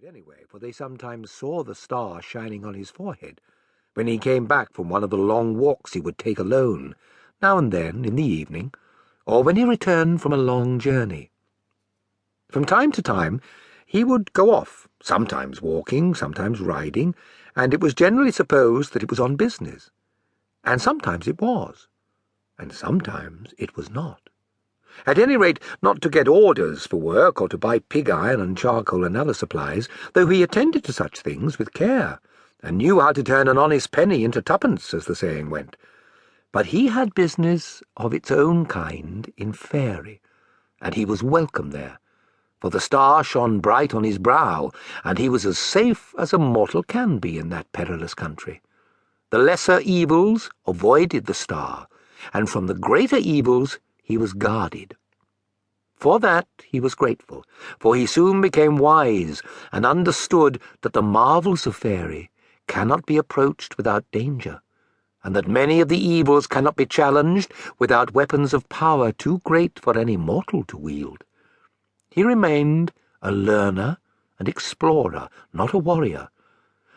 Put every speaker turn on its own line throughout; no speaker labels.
it anyway, for they sometimes saw the star shining on his forehead when he came back from one of the long walks he would take alone, now and then in the evening, or when he returned from a long journey. From time to time he would go off, sometimes walking, sometimes riding, and it was generally supposed that it was on business. And sometimes it was, and sometimes it was not. At any rate, not to get orders for work or to buy pig iron and charcoal and other supplies, though he attended to such things with care, and knew how to turn an honest penny into twopence, as the saying went. But he had business of its own kind in Faery, and he was welcome there, for the star shone bright on his brow, and he was as safe as a mortal can be in that perilous country. The lesser evils avoided the star, and from the greater evils he was guarded. For that he was grateful, for he soon became wise and understood that the marvels of Faery cannot be approached without danger, and that many of the evils cannot be challenged without weapons of power too great for any mortal to wield. He remained a learner and explorer, not a warrior,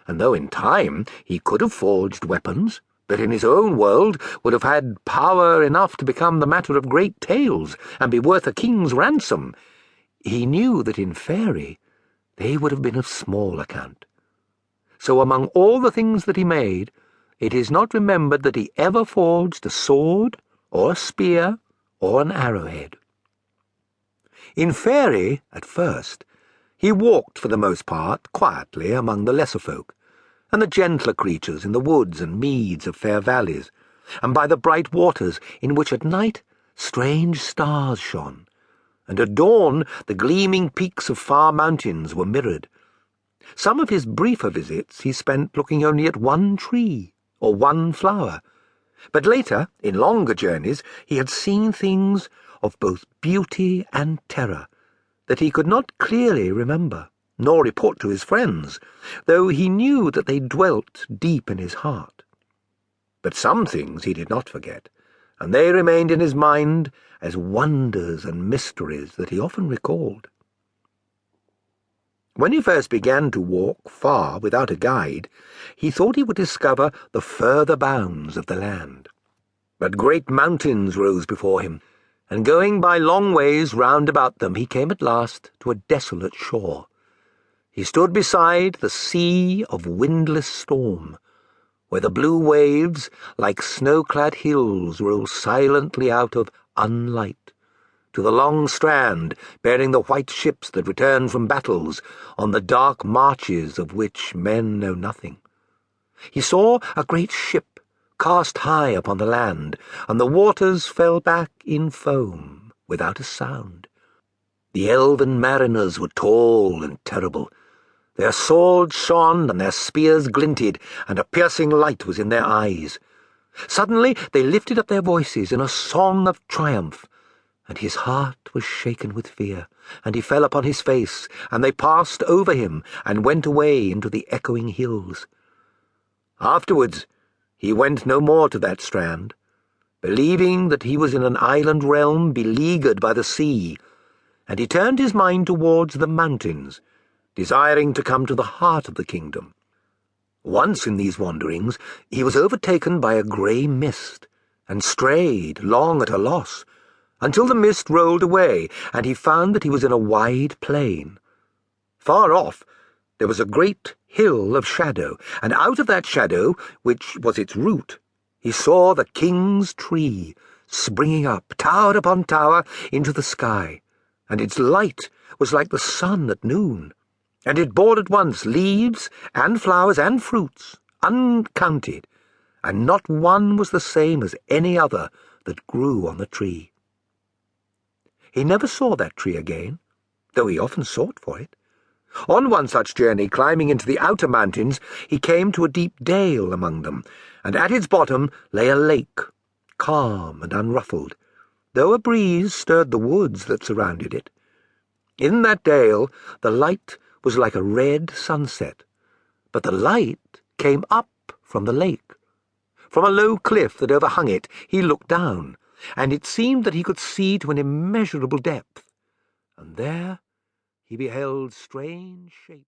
and though in time he could have forged weapons that in his own world would have had power enough to become the matter of great tales and be worth a king's ransom, he knew that in Faery they would have been of small account. So among all the things that he made, it is not remembered that he ever forged a sword, or a spear, or an arrowhead. In Faery, at first, he walked for the most part quietly among the lesser folk, and the gentler creatures in the woods and meads of fair valleys, and by the bright waters in which at night strange stars shone, and at dawn the gleaming peaks of far mountains were mirrored. Some of his briefer visits he spent looking only at one tree or one flower, but later, in longer journeys, he had seen things of both beauty and terror that he could not clearly remember, nor report to his friends, though he knew that they dwelt deep in his heart. But some things he did not forget, and they remained in his mind as wonders and mysteries that he often recalled. When he first began to walk far without a guide, he thought he would discover the further bounds of the land. But great mountains rose before him, and going by long ways round about them, he came at last to a desolate shore. He stood beside the sea of windless storm, where the blue waves, like snow-clad hills, roll silently out of unlight, to the long strand bearing the white ships that return from battles, on the dark marches of which men know nothing. He saw a great ship cast high upon the land, and the waters fell back in foam without a sound. The elven mariners were tall and terrible. Their swords shone and their spears glinted, and a piercing light was in their eyes. Suddenly they lifted up their voices in a song of triumph, and his heart was shaken with fear, and he fell upon his face, and they passed over him and went away into the echoing hills. Afterwards he went no more to that strand, believing that he was in an island realm beleaguered by the sea, and he turned his mind towards the mountains, desiring to come to the heart of the kingdom. Once in these wanderings he was overtaken by a grey mist, and strayed long at a loss, until the mist rolled away, and he found that he was in a wide plain. Far off there was a great hill of shadow, and out of that shadow, which was its root, he saw the king's tree springing up, tower upon tower, into the sky, and its light was like the sun at noon, and it bore at once leaves and flowers and fruits, uncounted, and not one was the same as any other that grew on the tree. He never saw that tree again, though he often sought for it. On one such journey, climbing into the outer mountains, he came to a deep dale among them, and at its bottom lay a lake, calm and unruffled, though a breeze stirred the woods that surrounded it. In that dale the light was like a red sunset, but the light came up from the lake. From a low cliff that overhung it he looked down, and it seemed that he could see to an immeasurable depth, and there he beheld strange shapes.